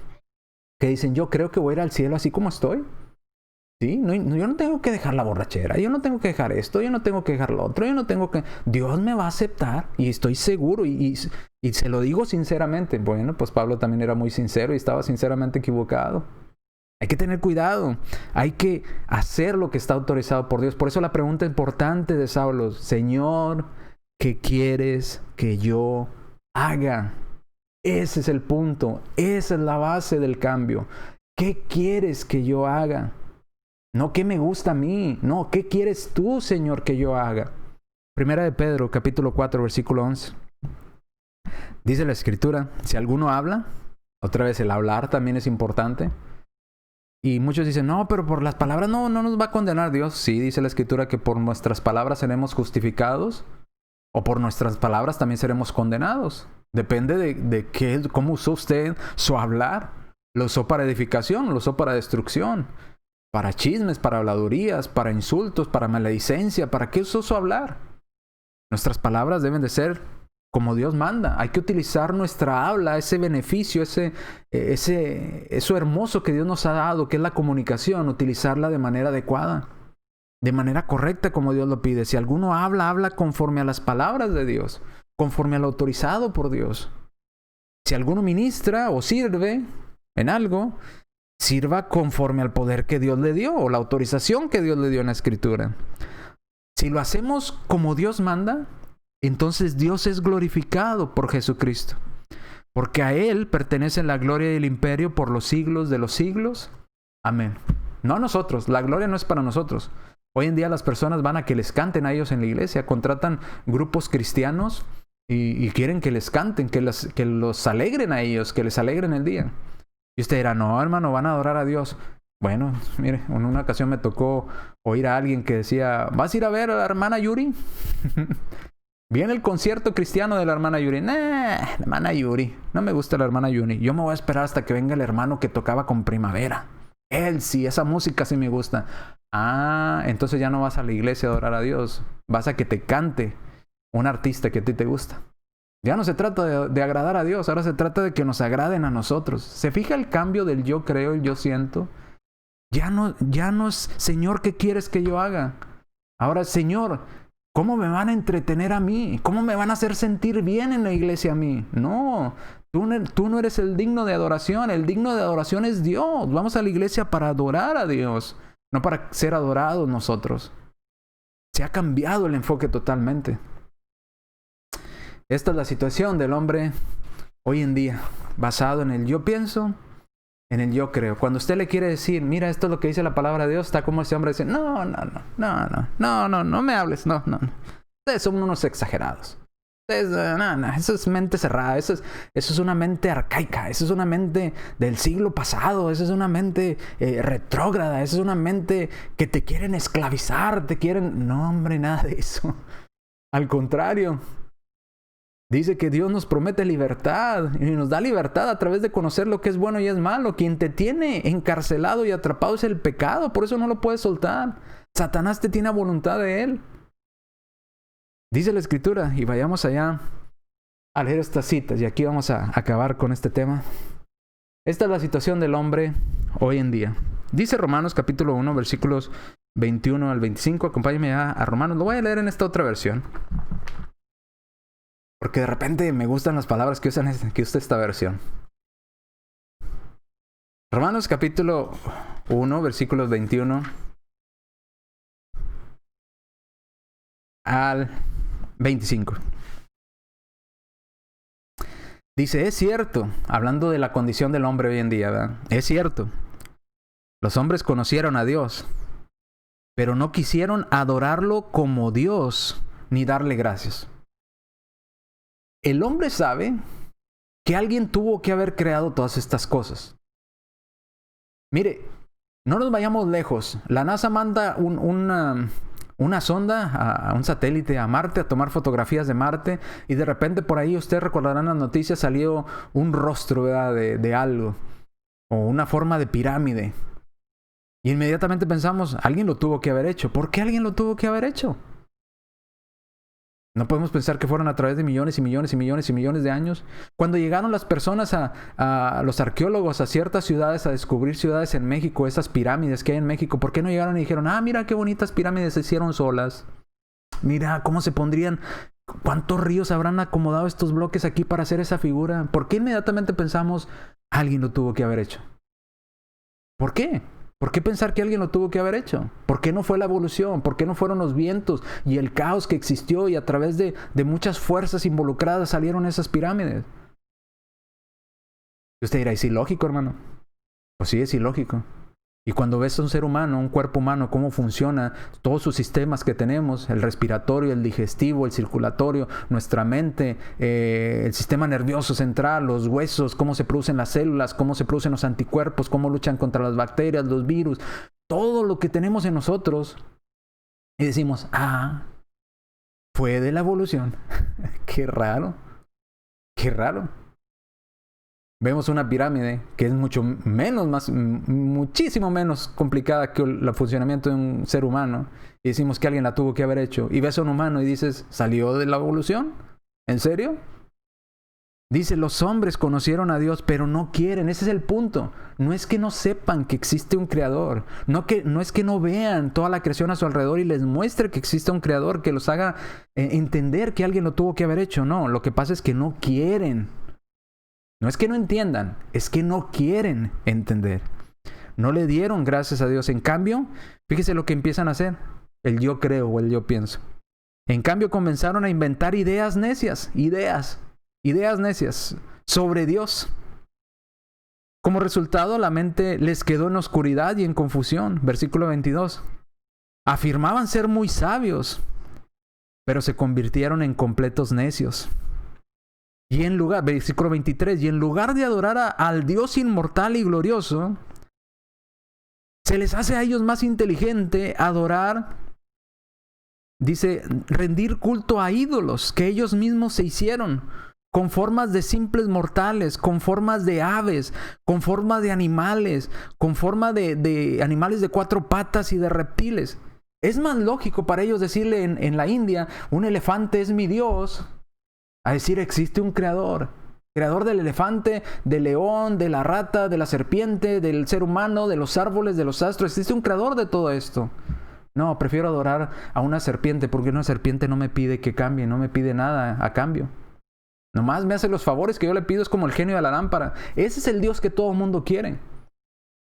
que dicen, yo creo que voy a ir al cielo así como estoy. ¿Sí? No, yo no tengo que dejar la borrachera, yo no tengo que dejar esto, yo no tengo que dejar lo otro, yo no tengo que... Dios me va a aceptar y estoy seguro y se lo digo sinceramente. Bueno, pues Pablo también era muy sincero y estaba sinceramente equivocado. Hay que tener cuidado, hay que hacer lo que está autorizado por Dios. Por eso la pregunta importante de Saulo, Señor, ¿qué quieres que yo haga? Ese es el punto, esa es la base del cambio. ¿Qué quieres que yo haga? No, ¿qué me gusta a mí? No, ¿qué quieres tú, Señor, que yo haga? Primera de Pedro, capítulo 4, versículo 11. Dice la Escritura, si alguno habla, otra vez el hablar también es importante. Y muchos dicen, no, pero por las palabras no nos va a condenar Dios. Sí, dice la Escritura que por nuestras palabras seremos justificados o por nuestras palabras también seremos condenados. Depende de cómo usó usted su hablar. ¿Lo usó para edificación o lo usó para destrucción? ¿Para chismes, para habladurías, para insultos, para maledicencia? ¿Para qué usó su hablar? Nuestras palabras deben de ser como Dios manda. Hay que utilizar nuestra habla, ese beneficio, eso hermoso que Dios nos ha dado, que es la comunicación, utilizarla de manera adecuada, de manera correcta como Dios lo pide. Si alguno habla conforme a las palabras de Dios, conforme a lo autorizado por Dios. Si alguno ministra o sirve en algo, sirva conforme al poder que Dios le dio o la autorización que Dios le dio en la Escritura. Si lo hacemos como Dios manda, entonces Dios es glorificado por Jesucristo, porque a Él pertenece la gloria y el imperio por los siglos de los siglos. Amén. No a nosotros, la gloria no es para nosotros. Hoy en día las personas van a que les canten a ellos en la iglesia, contratan grupos cristianos y quieren que les canten, que los alegren a ellos, que les alegren el día. Y usted dirá, no hermano, van a adorar a Dios. Bueno, mire, en una ocasión me tocó oír a alguien que decía, ¿vas a ir a ver a la hermana Yuri? Viene el concierto cristiano de la hermana Yuri. La hermana Yuri. No me gusta la hermana Yuri. Yo me voy a esperar hasta que venga el hermano que tocaba con Primavera. Él sí, esa música sí me gusta. Entonces ya no vas a la iglesia a adorar a Dios. Vas a que te cante un artista que a ti te gusta. Ya no se trata de agradar a Dios. Ahora se trata de que nos agraden a nosotros. ¿Se fija el cambio del yo creo y yo siento? Ya no es, Señor, ¿qué quieres que yo haga? Ahora, Señor, ¿cómo me van a entretener a mí? ¿Cómo me van a hacer sentir bien en la iglesia a mí? No, tú no eres el digno de adoración. El digno de adoración es Dios. Vamos a la iglesia para adorar a Dios, no para ser adorados nosotros. Se ha cambiado el enfoque totalmente. Esta es la situación del hombre hoy en día, basado en el yo pienso, en el yo creo. Cuando usted le quiere decir, mira, esto es lo que dice la palabra de Dios, está como ese hombre dice, no me hables, no. Ustedes son unos exagerados. Eso es mente cerrada, eso es una mente arcaica, eso es una mente del siglo pasado, eso es una mente retrógrada, eso es una mente que te quieren esclavizar, No, hombre, nada de eso. Al contrario. Dice que Dios nos promete libertad y nos da libertad a través de conocer lo que es bueno y es malo. Quien te tiene encarcelado y atrapado es el pecado, por eso no lo puedes soltar. Satanás te tiene a voluntad de él. Dice la Escritura, y vayamos allá a leer estas citas, y aquí vamos a acabar con este tema. Esta es la situación del hombre hoy en día. Dice Romanos capítulo 1, versículos 21 al 25. Acompáñenme a Romanos, lo voy a leer en esta otra versión. Porque de repente me gustan las palabras que usa esta versión. Romanos capítulo 1, versículos 21 al 25. Dice, es cierto, hablando de la condición del hombre hoy en día, ¿verdad? Es cierto, los hombres conocieron a Dios, pero no quisieron adorarlo como Dios, ni darle gracias. El hombre sabe que alguien tuvo que haber creado todas estas cosas. Mire, no nos vayamos lejos. La NASA manda una sonda, a un satélite a Marte, a tomar fotografías de Marte, y de repente por ahí, ustedes recordarán las noticias, salió un rostro, ¿verdad?, de algo, o una forma de pirámide. Y inmediatamente pensamos, alguien lo tuvo que haber hecho. ¿Por qué alguien lo tuvo que haber hecho? No podemos pensar que fueron a través de millones y millones y millones y millones de años. Cuando llegaron las personas, a los arqueólogos, a ciertas ciudades, a descubrir ciudades en México, esas pirámides que hay en México, ¿por qué no llegaron y dijeron, mira qué bonitas pirámides se hicieron solas? Mira cómo se pondrían, cuántos ríos habrán acomodado estos bloques aquí para hacer esa figura. ¿Por qué inmediatamente pensamos, alguien lo tuvo que haber hecho? ¿Por qué? ¿Por qué pensar que alguien lo tuvo que haber hecho? ¿Por qué no fue la evolución? ¿Por qué no fueron los vientos y el caos que existió y a través de muchas fuerzas involucradas salieron esas pirámides? Y usted dirá, ¿es ilógico, hermano? Pues sí, es ilógico. Y cuando ves a un ser humano, un cuerpo humano, cómo funciona, todos sus sistemas que tenemos, el respiratorio, el digestivo, el circulatorio, nuestra mente, el sistema nervioso central, los huesos, cómo se producen las células, cómo se producen los anticuerpos, cómo luchan contra las bacterias, los virus, todo lo que tenemos en nosotros, y decimos, fue de la evolución. Qué raro, qué raro. Vemos una pirámide que es muchísimo menos complicada que el funcionamiento de un ser humano, y decimos que alguien la tuvo que haber hecho. Y ves a un humano y dices, ¿salió de la evolución? ¿En serio? Dice, los hombres conocieron a Dios, pero no quieren. Ese es el punto. No es que no sepan que existe un creador. No es que no vean toda la creación a su alrededor y les muestre que existe un creador que los haga entender que alguien lo tuvo que haber hecho. No, lo que pasa es que no quieren. No es que no entiendan, es que no quieren entender. No le dieron gracias a Dios. En cambio, fíjese lo que empiezan a hacer. El yo creo o el yo pienso. En cambio, comenzaron a inventar ideas necias. Ideas necias sobre Dios. Como resultado, la mente les quedó en oscuridad y en confusión. Versículo 22. Afirmaban ser muy sabios, pero se convirtieron en completos necios. Versículo 23, y en lugar de adorar al Dios inmortal y glorioso, se les hace a ellos más inteligente adorar, dice, rendir culto a ídolos que ellos mismos se hicieron, con formas de simples mortales, con formas de aves, con forma de animales, con forma de animales de 4 patas y de reptiles. Es más lógico para ellos decirle en la India, un elefante es mi Dios, a decir existe un creador del elefante, del león, de la rata, de la serpiente, del ser humano, de los árboles, de los astros. Existe un creador de todo esto. No, prefiero adorar a una serpiente porque una serpiente no me pide que cambie, no me pide nada a cambio. Nomás me hace los favores que yo le pido, es como el genio de la lámpara. Ese es el Dios que todo el mundo quiere.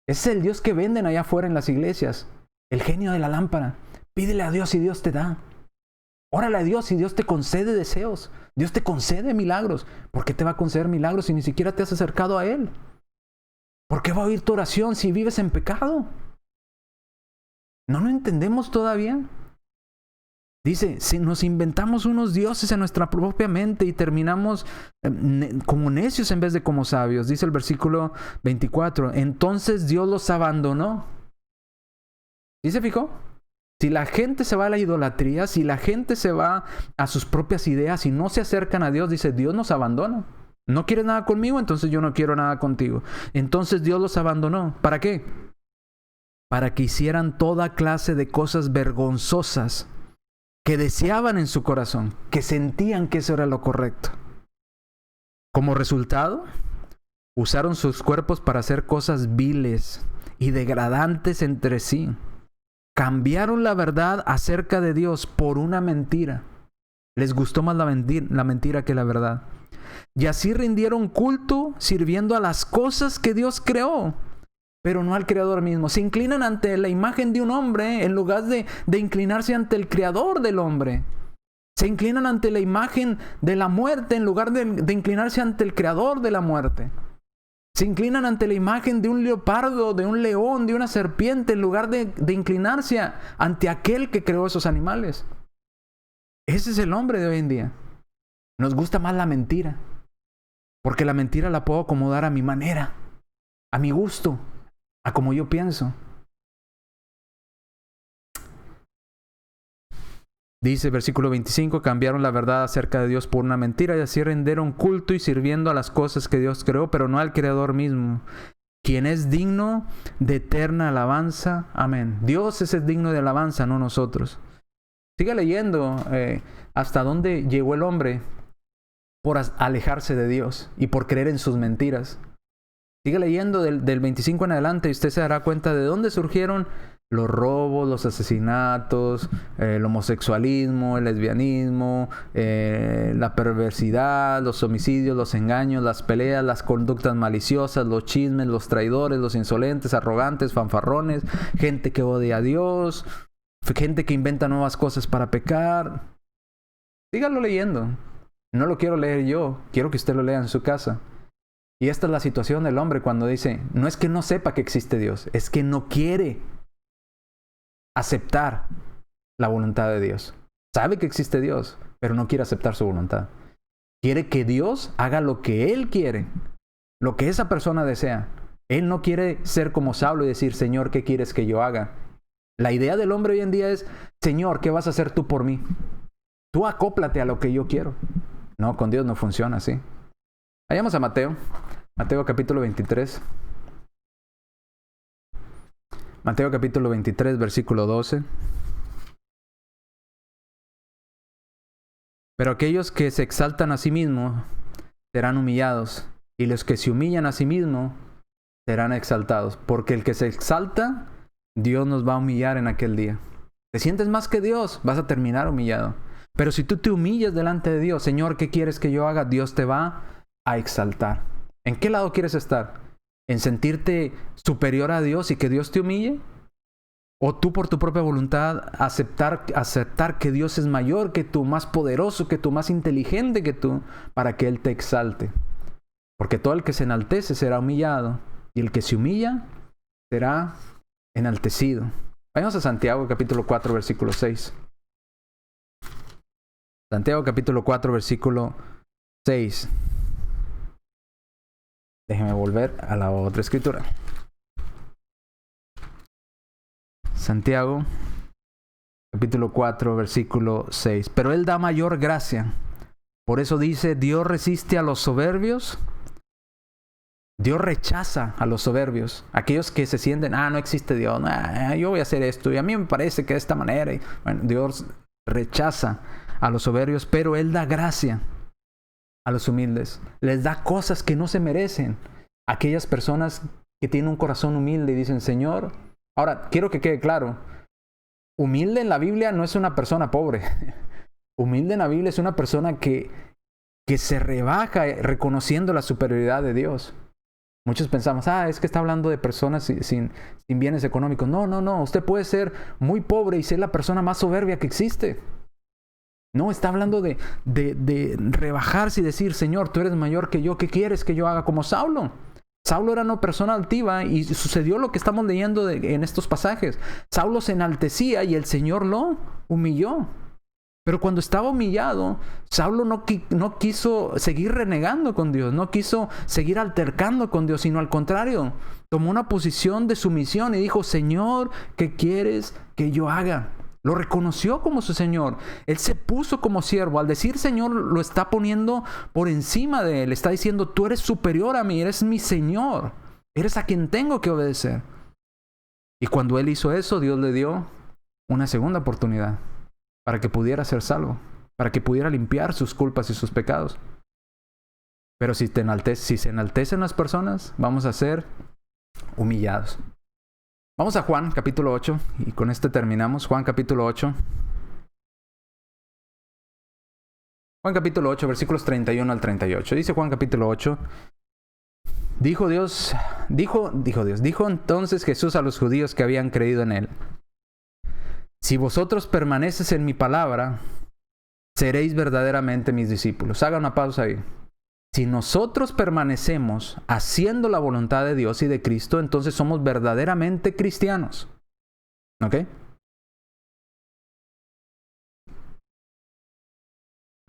Ese es el Dios que venden allá afuera en las iglesias. El genio de la lámpara. Pídele a Dios y Dios te da. Órale a Dios y Dios te concede deseos. Dios te concede milagros. ¿Por qué te va a conceder milagros si ni siquiera te has acercado a Él? ¿Por qué va a oír tu oración si vives en pecado? ¿No lo entendemos todavía? Dice, si nos inventamos unos dioses en nuestra propia mente y terminamos como necios en vez de como sabios. Dice el versículo 24, entonces Dios los abandonó. ¿Sí se fijó? Si la gente se va a la idolatría, si la gente se va a sus propias ideas y no se acercan a Dios, dice, Dios nos abandona. ¿No quieres nada conmigo? Entonces yo no quiero nada contigo. Entonces Dios los abandonó. ¿Para qué? Para que hicieran toda clase de cosas vergonzosas que deseaban en su corazón, que sentían que eso era lo correcto. Como resultado, usaron sus cuerpos para hacer cosas viles y degradantes entre sí. Cambiaron la verdad acerca de Dios por una mentira. Les gustó más la mentira que la verdad. Y así rindieron culto sirviendo a las cosas que Dios creó, pero no al Creador mismo. Se inclinan ante la imagen de un hombre en lugar de inclinarse ante el Creador del hombre. Se inclinan ante la imagen de la muerte en lugar de inclinarse ante el Creador de la muerte. Se inclinan ante la imagen de un leopardo, de un león, de una serpiente, en lugar de inclinarse ante aquel que creó esos animales. Ese es el hombre de hoy en día. Nos gusta más la mentira, porque la mentira la puedo acomodar a mi manera, a mi gusto, a como yo pienso. Dice versículo 25, cambiaron la verdad acerca de Dios por una mentira y así rindieron culto y sirviendo a las cosas que Dios creó, pero no al Creador mismo, quien es digno de eterna alabanza. Amén. Dios es digno de alabanza, no nosotros. Siga leyendo hasta dónde llegó el hombre por alejarse de Dios y por creer en sus mentiras. Siga leyendo del 25 en adelante y usted se dará cuenta de dónde surgieron los robos, los asesinatos, el homosexualismo, el lesbianismo, la perversidad, los homicidios, los engaños, las peleas, las conductas maliciosas, los chismes, los traidores, los insolentes, arrogantes, fanfarrones, gente que odia a Dios, gente que inventa nuevas cosas para pecar. Sígalo leyendo. No lo quiero leer yo, quiero que usted lo lea en su casa. Y esta es la situación del hombre cuando dice, no es que no sepa que existe Dios, es que no quiere aceptar la voluntad de Dios. Sabe que existe Dios, pero no quiere aceptar su voluntad. Quiere que Dios haga lo que Él quiere, lo que esa persona desea. Él no quiere ser como Saulo y decir, Señor, ¿qué quieres que yo haga? La idea del hombre hoy en día es, Señor, ¿qué vas a hacer tú por mí? Tú acóplate a lo que yo quiero. No, con Dios no funciona así. Vayamos a Mateo. Mateo capítulo 23. Mateo capítulo 23, versículo 12. Pero aquellos que se exaltan a sí mismos serán humillados, y los que se humillan a sí mismos serán exaltados. Porque el que se exalta, Dios nos va a humillar en aquel día. ¿Te sientes más que Dios? Vas a terminar humillado. Pero si tú te humillas delante de Dios, Señor, ¿qué quieres que yo haga? Dios te va a exaltar. ¿En qué lado quieres estar? ¿En sentirte superior a Dios y que Dios te humille? ¿O tú por tu propia voluntad aceptar que Dios es mayor que tú, más poderoso que tú, más inteligente que tú, para que Él te exalte? Porque todo el que se enaltece será humillado, y el que se humilla será enaltecido. Vayamos a Santiago capítulo 4, versículo 6. Santiago capítulo 4, versículo 6. Déjeme volver a la otra escritura. Santiago capítulo 4, versículo 6. Pero Él da mayor gracia. Por eso dice, Dios resiste a los soberbios. Dios rechaza a los soberbios. Aquellos que se sienten, no existe Dios. Yo voy a hacer esto. Y a mí me parece que de esta manera. Bueno, Dios rechaza a los soberbios, pero Él da gracia a los humildes. Les da cosas que no se merecen. Aquellas personas que tienen un corazón humilde y dicen, Señor. Ahora, quiero que quede claro. Humilde en la Biblia no es una persona pobre. Humilde en la Biblia es una persona que se rebaja reconociendo la superioridad de Dios. Muchos pensamos, es que está hablando de personas sin bienes económicos. No. Usted puede ser muy pobre y ser la persona más soberbia que existe. No, está hablando de rebajarse y decir, Señor, tú eres mayor que yo. ¿Qué quieres que yo haga? Como Saulo. Saulo era una persona altiva y sucedió lo que estamos leyendo en estos pasajes. Saulo se enaltecía y el Señor lo humilló. Pero cuando estaba humillado, Saulo no quiso seguir renegando con Dios, no quiso seguir altercando con Dios, sino al contrario, tomó una posición de sumisión y dijo, Señor, ¿qué quieres que yo haga? Lo reconoció como su Señor. Él se puso como siervo. Al decir Señor, lo está poniendo por encima de él. Está diciendo, tú eres superior a mí, eres mi Señor. Eres a quien tengo que obedecer. Y cuando él hizo eso, Dios le dio una segunda oportunidad para que pudiera ser salvo, para que pudiera limpiar sus culpas y sus pecados. Pero si se enaltecen las personas, vamos a ser humillados. Vamos a Juan capítulo 8 y con este terminamos. Juan capítulo 8. Juan capítulo 8, versículos 31 al 38. Dice Juan capítulo 8. Dijo entonces Jesús a los judíos que habían creído en él. Si vosotros permaneces en mi palabra, seréis verdaderamente mis discípulos. Haga una pausa ahí. Si nosotros permanecemos haciendo la voluntad de Dios y de Cristo, entonces somos verdaderamente cristianos. ¿Ok?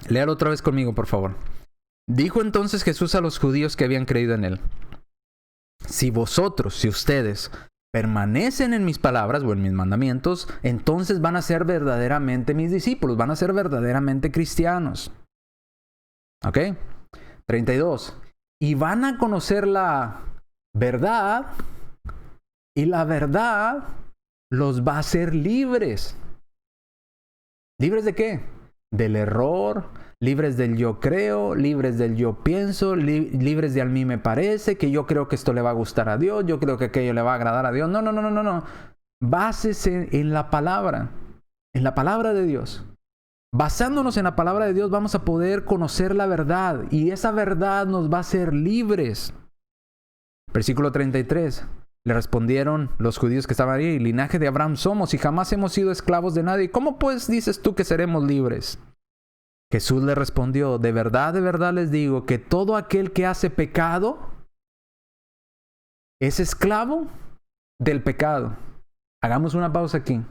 Léalo otra vez conmigo, por favor. Dijo entonces Jesús a los judíos que habían creído en él. Si ustedes permanecen en mis palabras o en mis mandamientos, entonces van a ser verdaderamente mis discípulos, van a ser verdaderamente cristianos. ¿Ok? 32. Y van a conocer la verdad, y la verdad los va a hacer libres. ¿Libres de qué? Del error, libres del yo creo, libres del yo pienso, libres de a mí me parece, que yo creo que esto le va a gustar a Dios, yo creo que aquello le va a agradar a Dios. No. Básese en la palabra de Dios. Basándonos en la palabra de Dios vamos a poder conocer la verdad y esa verdad nos va a hacer libres. Versículo 33. Le respondieron los judíos que estaban ahí, linaje de Abraham somos y jamás hemos sido esclavos de nadie. ¿Cómo pues dices tú que seremos libres? Jesús le respondió, de verdad les digo que todo aquel que hace pecado es esclavo del pecado. Hagamos una pausa aquí.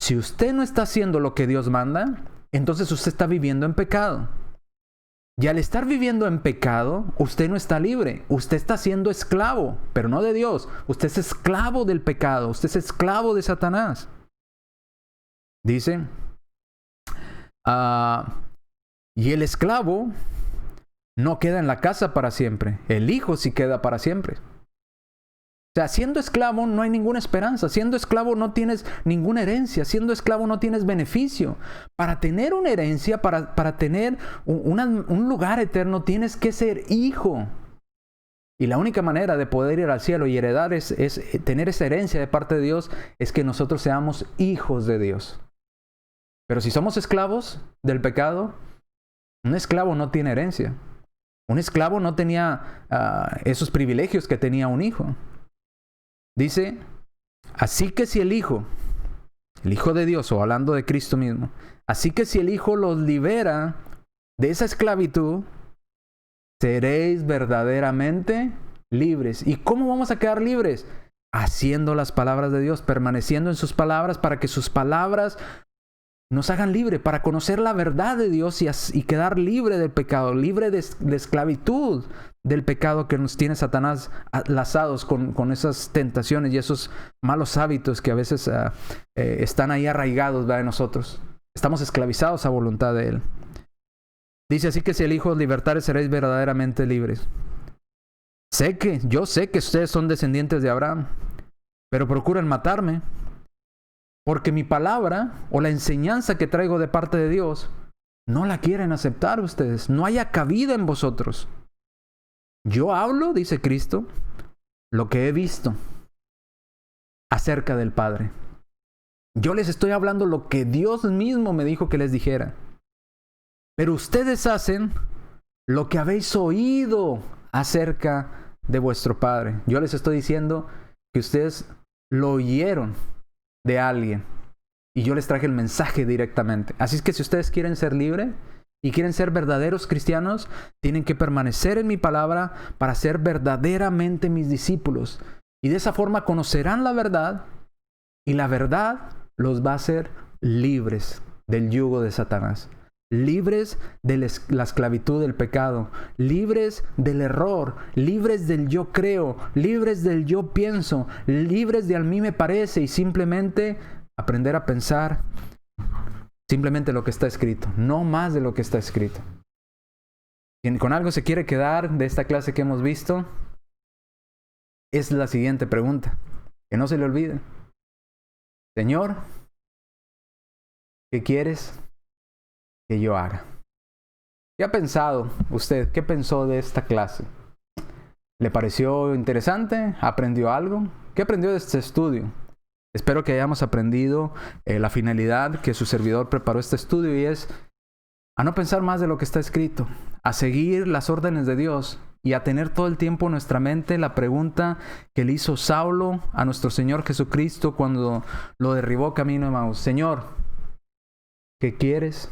Si usted no está haciendo lo que Dios manda, entonces usted está viviendo en pecado. Y al estar viviendo en pecado, usted no está libre. Usted está siendo esclavo, pero no de Dios. Usted es esclavo del pecado. Usted es esclavo de Satanás. Dice, y el esclavo no queda en la casa para siempre. El hijo sí queda para siempre. O sea, siendo esclavo no hay ninguna esperanza. Siendo esclavo no tienes ninguna herencia. Siendo esclavo no tienes beneficio. Para tener una herencia, para tener un lugar eterno, tienes que ser hijo. Y la única manera de poder ir al cielo y heredar es tener esa herencia de parte de Dios, es que nosotros seamos hijos de Dios. Pero si somos esclavos del pecado, un esclavo no tiene herencia. Un esclavo no tenía esos privilegios que tenía un hijo. Dice, así que si el Hijo de Dios, o hablando de Cristo mismo, así que si el Hijo los libera de esa esclavitud, seréis verdaderamente libres. ¿Y cómo vamos a quedar libres? Haciendo las palabras de Dios, permaneciendo en sus palabras, para que sus palabras nos hagan libre, para conocer la verdad de Dios y quedar libre del pecado, libre de esclavitud del pecado que nos tiene Satanás lazados con esas tentaciones y esos malos hábitos que a veces están ahí arraigados, ¿verdad?, en nosotros. Estamos esclavizados a voluntad de Él. Dice, así que si el Hijo os libertare, seréis verdaderamente libres. Yo sé que ustedes son descendientes de Abraham, pero procuran matarme, porque mi palabra o la enseñanza que traigo de parte de Dios no la quieren aceptar ustedes. No haya cabida en vosotros. Yo hablo, dice Cristo, lo que he visto acerca del Padre. Yo les estoy hablando lo que Dios mismo me dijo que les dijera. Pero ustedes hacen lo que habéis oído acerca de vuestro Padre. Yo les estoy diciendo que ustedes lo oyeron de alguien y yo les traje el mensaje directamente. Así es que si ustedes quieren ser libres y quieren ser verdaderos cristianos, tienen que permanecer en mi palabra para ser verdaderamente mis discípulos. Y de esa forma conocerán la verdad y la verdad los va a hacer libres del yugo de Satanás. Libres de la esclavitud del pecado, libres del error, libres del yo creo, libres del yo pienso, libres de a mí me parece y simplemente aprender a pensar simplemente lo que está escrito, no más de lo que está escrito. Si con algo se quiere quedar de esta clase que hemos visto, es la siguiente pregunta, que no se le olvide. Señor, ¿qué quieres que yo haga? ¿Qué ha pensado usted? ¿Qué pensó de esta clase? ¿Le pareció interesante? ¿Aprendió algo? ¿Qué aprendió de este estudio? Espero que hayamos aprendido la finalidad que su servidor preparó este estudio, y es a no pensar más de lo que está escrito, a seguir las órdenes de Dios y a tener todo el tiempo en nuestra mente la pregunta que le hizo Saulo a nuestro Señor Jesucristo cuando lo derribó camino de Emaús. Señor, ¿qué quieres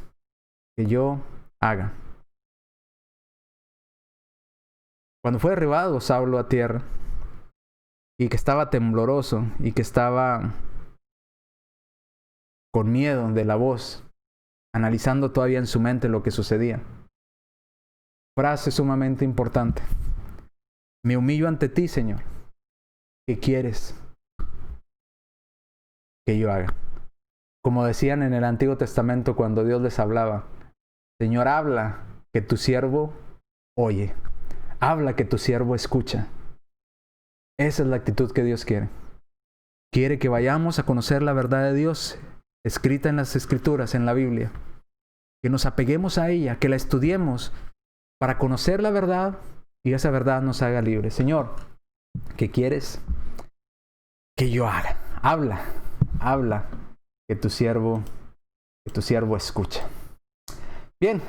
que yo haga? Cuando fue derribado Saulo a tierra y que estaba tembloroso y que estaba con miedo de la voz, analizando todavía en su mente lo que sucedía. Frase sumamente importante: me humillo ante ti, Señor. ¿Qué quieres que yo haga? Como decían en el Antiguo Testamento cuando Dios les hablaba: Señor, habla, que tu siervo oye. Habla, que tu siervo escucha. Esa es la actitud que Dios quiere. Quiere que vayamos a conocer la verdad de Dios, escrita en las Escrituras, en la Biblia. Que nos apeguemos a ella, que la estudiemos para conocer la verdad y esa verdad nos haga libres. Señor, ¿qué quieres que yo haga? Habla, habla, que tu siervo escucha. Bien,